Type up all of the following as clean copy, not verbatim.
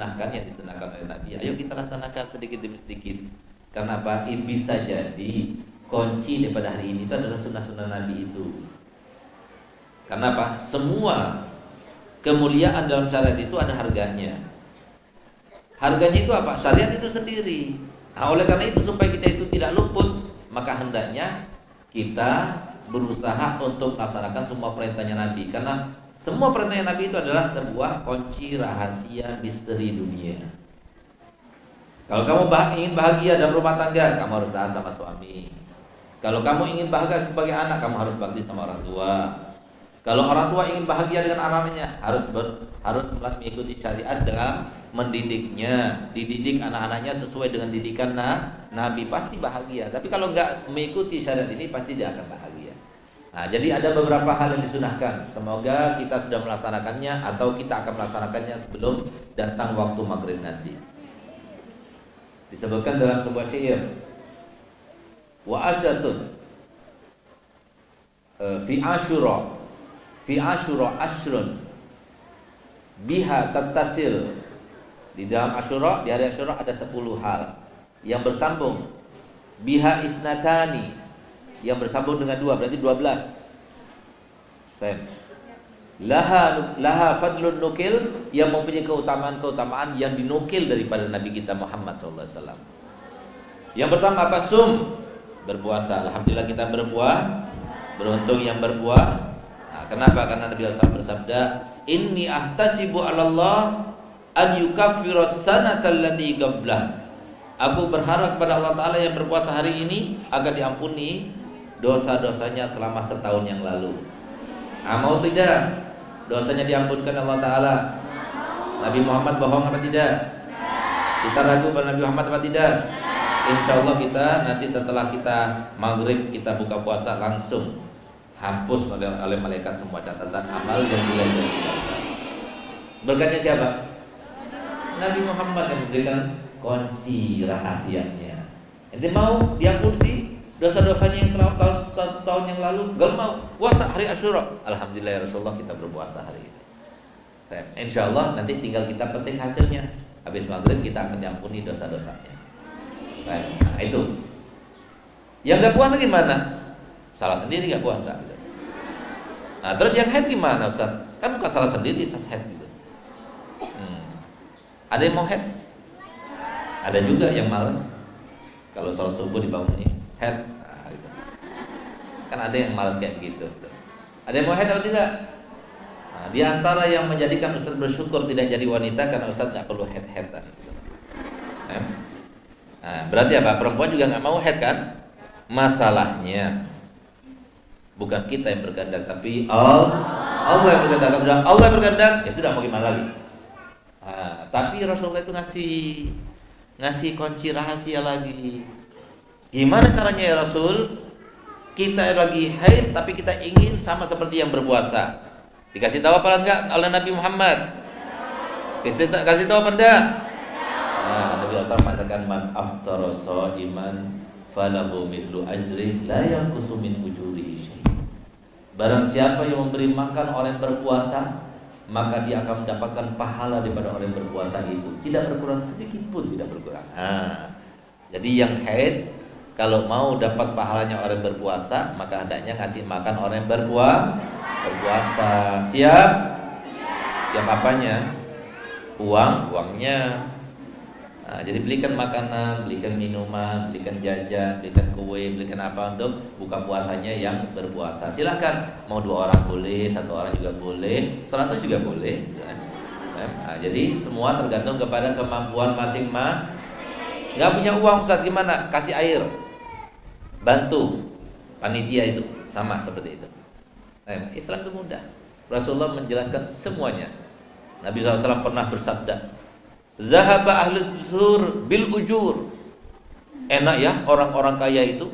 sunnahkan yang disunahkan oleh Nabi, ayo kita laksanakan sedikit demi sedikit. Karena apa? Ini bisa jadi kunci daripada hari ini itu adalah sunnah-sunnah Nabi itu. Karena apa? Semua kemuliaan dalam syariat itu ada harganya. Harganya itu apa? Syariat itu sendiri. Nah, oleh karena itu supaya kita itu tidak luput, maka hendaknya kita berusaha untuk melaksanakan semua perintahnya Nabi. Karena semua perintahnya Nabi itu adalah sebuah kunci rahasia misteri dunia. Kalau kamu ingin bahagia dalam rumah tangga, kamu harus taat sama suami. Kalau kamu ingin bahagia sebagai anak, kamu harus bakti sama orang tua. Kalau orang tua ingin bahagia dengan anak-anaknya, harus mengikuti syariat dalam mendidiknya, dididik anak-anaknya sesuai dengan didikan Nabi, pasti bahagia. Tapi kalau nggak mengikuti syariat ini, pasti dia akan bahagia. Nah, jadi ada beberapa hal yang disunahkan. Semoga kita sudah melaksanakannya atau kita akan melaksanakannya sebelum datang waktu maghrib nanti. Disebutkan dalam sebuah syair, wa asyatun fi Asyura ashrun biha tattasil. Di dalam Asyura, di hari Asyura ada 10 hal yang bersambung. Biha isnatani, yang bersambung dengan 2, berarti 12. Baik. Laha fadlun nukil, yang mempunyai keutamaan-keutamaan yang dinukil daripada Nabi kita Muhammad SAW. Yang pertama apa? Sum, berpuasa. Alhamdulillah kita berbuah, beruntung yang berbuah. Nah, kenapa? Karena Nabi SAW bersabda, inni ahtasibu 'ala Allah an yukaffiru sanatal lati qablah. Aku berharap pada Allah Ta'ala yang berpuasa hari ini agar diampuni dosa-dosanya selama setahun yang lalu. Mau tidak dosanya diampunkan Allah Ta'ala? Nabi Muhammad bohong apa tidak? Kita ragu pada Nabi Muhammad apa tidak? Insya Allah kita nanti setelah kita maghrib, kita buka puasa, langsung hapus oleh malaikat semua catatan amal yang belajar kita. Berkatnya siapa? Nabi Muhammad yang memberikan kunci rahasianya. Ente mau diampun sih dosa-dosanya yang telah tahun yang lalu? Gak mau puasa hari Asyura. Alhamdulillah ya Rasulullah, kita berpuasa hari ini. Insya Allah nanti tinggal kita petik hasilnya. Habis maghrib kita akan diampuni dosa-dosanya. Nah itu. Yang gak puasa gimana? Salah sendiri gak puasa gitu. Nah terus yang haid gimana Ustaz? Kan bukan salah sendiri Ustaz, haid gitu. Ada yang mau haid? Ada juga yang malas. Kalau sholat subuh dibangunnya head, gitu. Kan ada yang malas kayak begitu. Ada yang mau head atau tidak? Nah, di antara yang menjadikan Ustaz bersyukur tidak jadi wanita karena Ustaz nggak perlu head-headan. Gitu. Nah, berarti apa? Perempuan juga nggak mau head kan? Masalahnya bukan kita yang berkehendak, tapi Allah yang berkehendak. Kalau sudah Allah yang berkehendak, ya sudah mau gimana lagi? Nah, tapi Rasulullah itu ngasih kunci rahasia lagi. Gimana caranya ya Rasul? Kita lagi haid tapi kita ingin sama seperti yang berpuasa. Dikasih tahu apa enggak oleh Nabi Muhammad? Kasih tahu apa enggak? Nah, Nabi SAW mengatakan man aftara shaiman falahu mislu ajri la yanqusu min ujurihi syai'. Barang siapa yang memberi makan orang yang berpuasa, maka dia akan mendapatkan pahala daripada orang yang berpuasa itu, tidak berkurang sedikit pun, tidak berkurang. Jadi yang haid kalau mau dapat pahalanya orang yang berpuasa, maka hendaknya ngasih makan orang yang berpuasa. Siap apanya? Uangnya. Nah, jadi belikan makanan, belikan minuman, belikan jajan, belikan kue, belikan apa untuk buka puasanya yang berpuasa. Silahkan, mau 2 orang boleh, 1 orang juga boleh, 100 juga boleh. Nah, jadi semua tergantung kepada kemampuan masing-masing. Gak punya uang Ustaz, gimana? Kasih air, bantu panitia itu, sama seperti itu. Islam itu mudah. Rasulullah menjelaskan semuanya. Nabi SAW pernah bersabda, zahaba ahli zur bil ujur. Enak ya orang-orang kaya itu,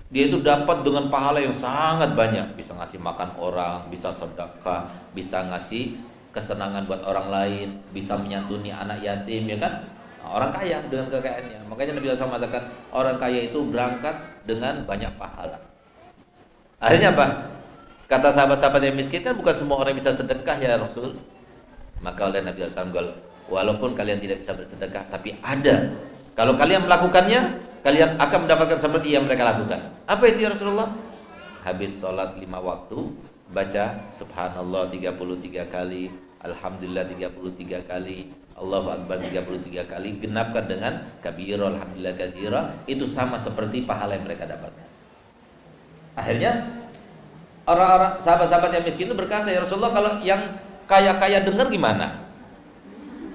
dia itu dapat dengan pahala yang sangat banyak. Bisa ngasih makan orang, bisa sedekah, bisa ngasih kesenangan buat orang lain, bisa menyantuni anak yatim, ya kan? Nah, orang kaya dengan kekayaannya. Makanya Nabi SAW mengatakan orang kaya itu berangkat dengan banyak pahala. Akhirnya apa? Kata sahabat-sahabat yang miskin, kan bukan semua orang bisa sedekah ya Rasul. Maka oleh Nabi SAW walaupun kalian tidak bisa bersedekah, tapi ada. Kalau kalian melakukannya, kalian akan mendapatkan seperti yang mereka lakukan. Apa itu ya Rasulullah? Habis sholat 5 waktu, baca subhanallah 33 kali, alhamdulillah 33 kali, Allahu Akbar 33 kali, genapkan dengan kabira alhamdulillah katsira, itu sama seperti pahala yang mereka dapatkan. Akhirnya orang-orang sahabat-sahabat yang miskin itu berkata, ya Rasulullah, kalau yang kaya-kaya dengar gimana?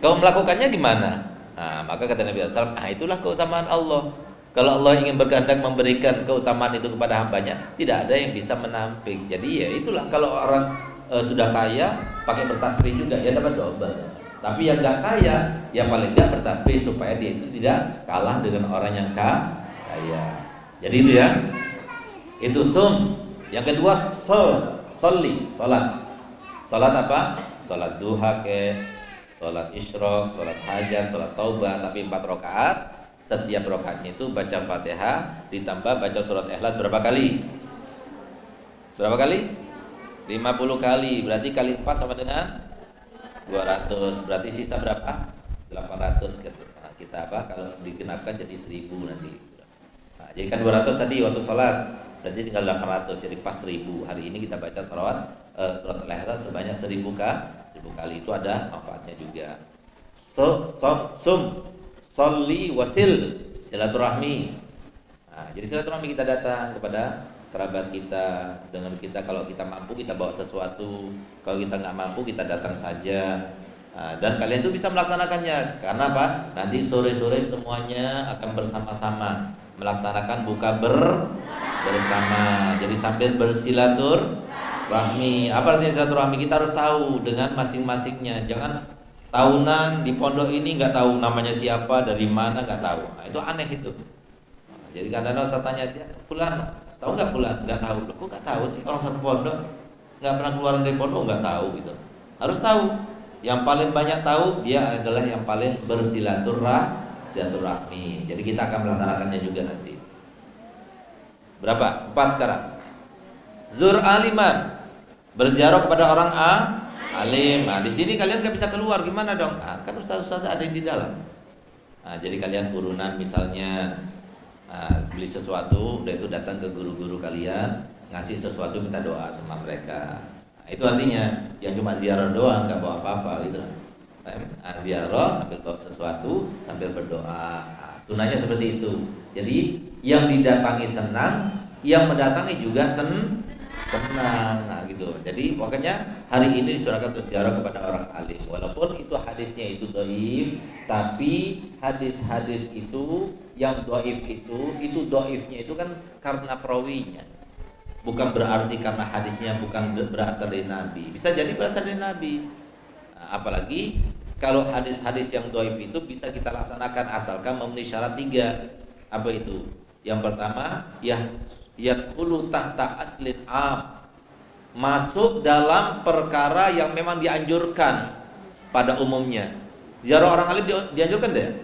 Kau melakukannya gimana? Nah, maka kata Nabi SAW, itulah keutamaan Allah. Kalau Allah ingin berkehendak memberikan keutamaan itu kepada hambanya, tidak ada yang bisa menampik. Jadi ya itulah, kalau orang sudah kaya pakai bertasbih juga, ya dapat double. Tapi yang nggak kaya, ya paling nggak bertasbih supaya dia itu tidak kalah dengan orang yang kaya. Jadi itu ya, itu sum. Yang kedua soli, salat. Salat apa? Salat duha salat isyraq, salat hajat, salat taubah, tapi 4 rakaat. Setiap rakaatnya itu baca Fatihah ditambah baca surat Ikhlas berapa kali? Berapa kali? 50 kali. Berarti kali 4 sama dengan 200. Berarti sisa berapa? 800. Nah, kita apa? Kalau digenapkan jadi 1000 nanti. Nah, jadi kan 200 tadi waktu sholat. Berarti tinggal 800. Jadi pas 1000. Hari ini kita baca surat Al-Ikhlas sebanyak 1000 kali. Itu ada manfaatnya juga. Sholli wasil, silaturahmi. Nah, jadi silaturahmi, kita datang kepada kerabat kita, dengan kita, kalau kita mampu kita bawa sesuatu, kalau kita nggak mampu kita datang saja. Nah, dan kalian itu bisa melaksanakannya, karena apa? Nanti sore-sore semuanya akan bersama-sama melaksanakan buka bersama. Jadi sambil bersilaturahmi. Apa artinya silaturahmi? Kita harus tahu dengan masing-masingnya. Jangan tahunan di pondok ini nggak tahu namanya siapa, dari mana nggak tahu. Nah, itu aneh itu. Jadi kadang-kadang saya tanya siapa, fulan, tahu nggak fulan? Nggak tahu. Loh, kok nggak tahu sih, orang satu pondok nggak pernah keluar dari pondok, nggak tahu gitu. Harus tahu. Yang paling banyak tahu dia adalah yang paling bersilaturahmi. Jadi kita akan melaksanakannya juga nanti. Berapa? 4 sekarang. Zur aliman, berziarah kepada orang alim. Nah, di sini kalian nggak bisa keluar, gimana dong? Nah, kan ustaz-ustaz ada yang di dalam. Nah, jadi kalian urunan misalnya beli sesuatu, udah itu datang ke guru-guru kalian, ngasih sesuatu, minta doa sama mereka. Nah, itu artinya yang cuma ziarah doang, nggak bawa apa-apa gitu. Nah, ziarah sambil bawa sesuatu, sambil berdoa. Nah, sunahnya seperti itu. Jadi yang didatangi senang, yang mendatangi juga senang. Nah gitu. Jadi pokoknya hari ini disurahkan untuk ziarah kepada orang alim. Walaupun itu hadisnya itu dhaif, tapi hadis-hadis itu yang dhaif itu dhaifnya itu kan karena perawinya. Bukan berarti karena hadisnya bukan berasal dari Nabi. Bisa jadi berasal dari Nabi. Nah, apalagi kalau hadis-hadis yang dhaif itu bisa kita laksanakan asalkan memenuhi syarat 3. Apa itu? Yang pertama, yadkhulu tahta aslin am, masuk dalam perkara yang memang dianjurkan pada umumnya. Ziarah orang alim dianjurkan deh.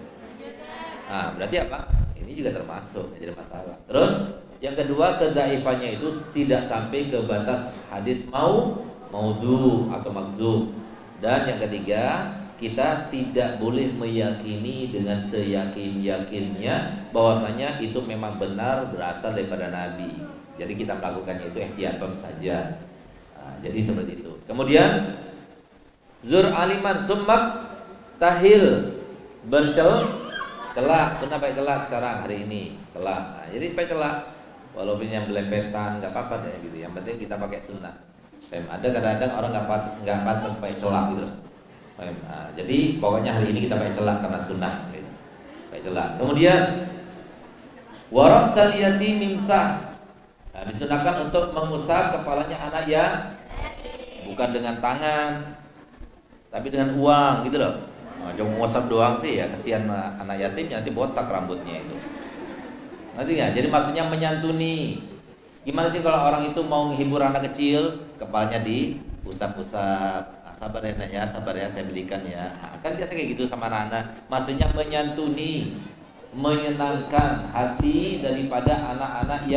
Nah, berarti apa? Ini juga termasuk, jadi masalah. Terus yang kedua, kedhaifannya itu tidak sampai ke batas hadis maudhu atau magzub. Dan yang ketiga, kita tidak boleh meyakini dengan seyakin-yakinnya bahwasanya itu memang benar berasal daripada Nabi. Jadi kita melakukannya itu ihtiyatan saja. Nah, jadi seperti itu. Kemudian zur aliman summak tahil, bercelak. Sunnah pakai celak sekarang hari ini, celak. Nah, jadi pakai celak. Walaupun yang belempetan nggak apa-apa deh gitu. Yang penting kita pakai sunnah. Ada kadang-kadang orang nggak pantas pakai celak gitu. Nah, jadi pokoknya hari ini kita pakai celak karena sunnah gitu. Pakai celak. Kemudian warasal yatim mimsah. Nah, disunahkan untuk mengusap kepalanya anak ya, bukan dengan tangan, tapi dengan uang gitu loh. Nah, cuma mengusap doang sih ya, kesian anak yatim nanti botak rambutnya itu. Nanti ya, jadi maksudnya menyantuni. Gimana sih kalau orang itu mau menghibur anak kecil, kepalanya diusap-usap. Sabar ya nak ya, sabar ya, saya belikan ya. Kan biasa kayak gitu sama anak-anak. Maksudnya menyantuni, menyenangkan hati daripada anak-anak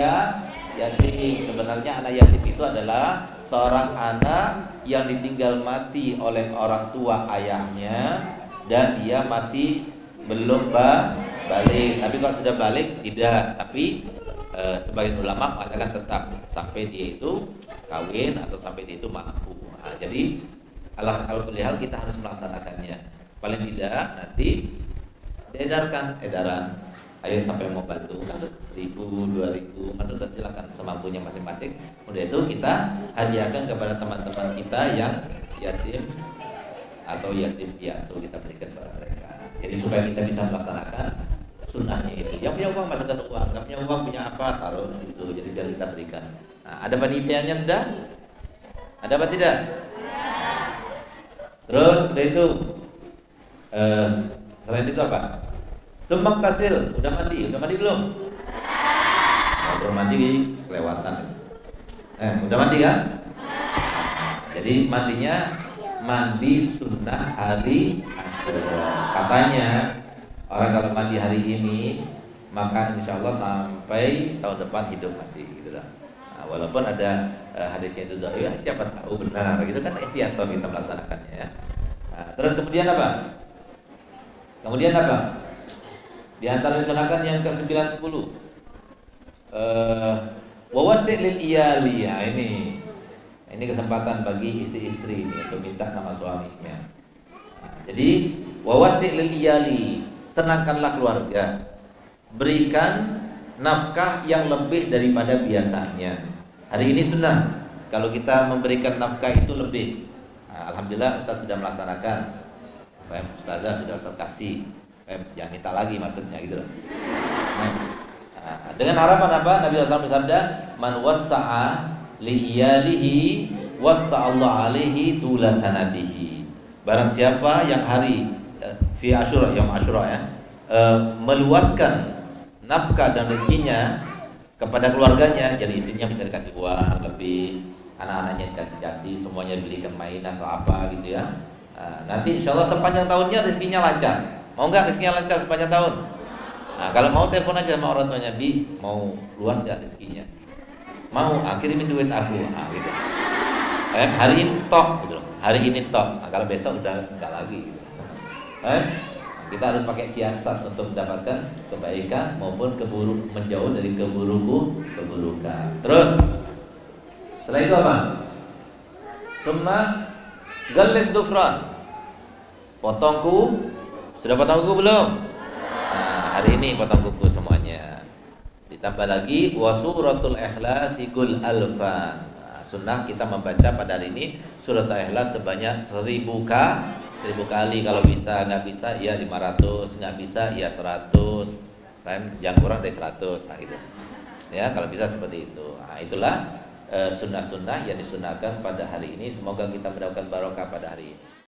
yatim. Sebenarnya anak yatim itu adalah seorang anak yang ditinggal mati oleh orang tua ayahnya, dan dia masih belum balik. Tapi kalau sudah balik tidak. Tapi sebagian ulama mengatakan tetap sampai dia itu kawin atau sampai dia itu mampu. Nah, jadi alhamdulillah kita harus melaksanakannya. Paling tidak nanti diedarkan edaran. Ayo sampai mau bantu masuk 1.000, 2.000 masuk, dan silakan semampunya masing-masing. Kemudian itu kita hadiahkan kepada teman-teman kita yang yatim atau yatim piatu, kita berikan kepada mereka. Jadi supaya kita bisa melaksanakan sunnahnya itu. Yang punya uang masukkan uang, nggak punya uang punya apa taruh di situ. Jadi biar kita berikan. Nah, ada panitianya sudah? Ada apa tidak? Terus setelah itu selain itu apa? Sumbang kasil, udah mandi belum? Oh, belum mandi kelewatan. Udah mandi kan? Jadi mandinya mandi sunnah hari Asyura. Katanya orang kalau mandi hari ini maka insya Allah sampai tahun depan hidup masih gitu lah. Nah, walaupun ada hadisnya itu ya siapa tahu benar gitu kan, ikhtiar kita melaksanakannya ya. Nah, terus kemudian apa? Di antara disunahkan yang ke-9, 10. Wawasi' lil iyali. Ini kesempatan bagi istri-istri ini untuk minta sama suaminya. Nah, jadi wawasi' lil iyali, senangkanlah keluarga. Berikan nafkah yang lebih daripada biasanya. Hari ini sunnah kalau kita memberikan nafkah itu lebih. Nah, alhamdulillah Ustaz sudah melaksanakan. Ustazah sudah Ustaz kasih. Jangan minta lagi maksudnya gitu loh. Nah, dengan harapan apa? Nabi SAW bersabda, "Man wassa'a li iyalihi wassa'allahu alaihi tula sanatihi." Barang siapa yang hari fi Asyura, yang Asyura ya, meluaskan nafkah dan rezekinya kepada keluarganya, jadi istrinya bisa dikasih uang lebih, anak-anaknya dikasih semuanya belikan mainan atau apa gitu ya. Nanti insya Allah sepanjang tahunnya rezekinya lancar. Mau nggak rezekinya lancar sepanjang tahun? Nah, kalau mau telepon aja sama orang tuanya, Bi, mau luas nggak rezekinya? Mau, kirimin duit aku, gitu. Hari ini tok, gitu loh. Hari ini tok. Nah, kalau besok udah nggak lagi. Gitu. Kita harus pakai siasat untuk mendapatkan kebaikan maupun menjauh dari keburukan. Terus, setelah itu apa? Summa galib dufran. Potong kuku. Sudah potong kuku belum? Nah, hari ini potong kuku semuanya. Ditambah lagi wasuratul ikhlasi kul alfan. Nah, sunnah kita membaca pada hari ini surat Al-Ikhlas sebanyak 1000 kali. Kalau bisa, nggak bisa ya 500, nggak bisa ya 100. Jangan kurang dari 100. Nah, gitu. Ya, kalau bisa seperti itu. Nah, itulah sunnah-sunnah yang disunahkan pada hari ini. Semoga kita mendapatkan barokah pada hari ini.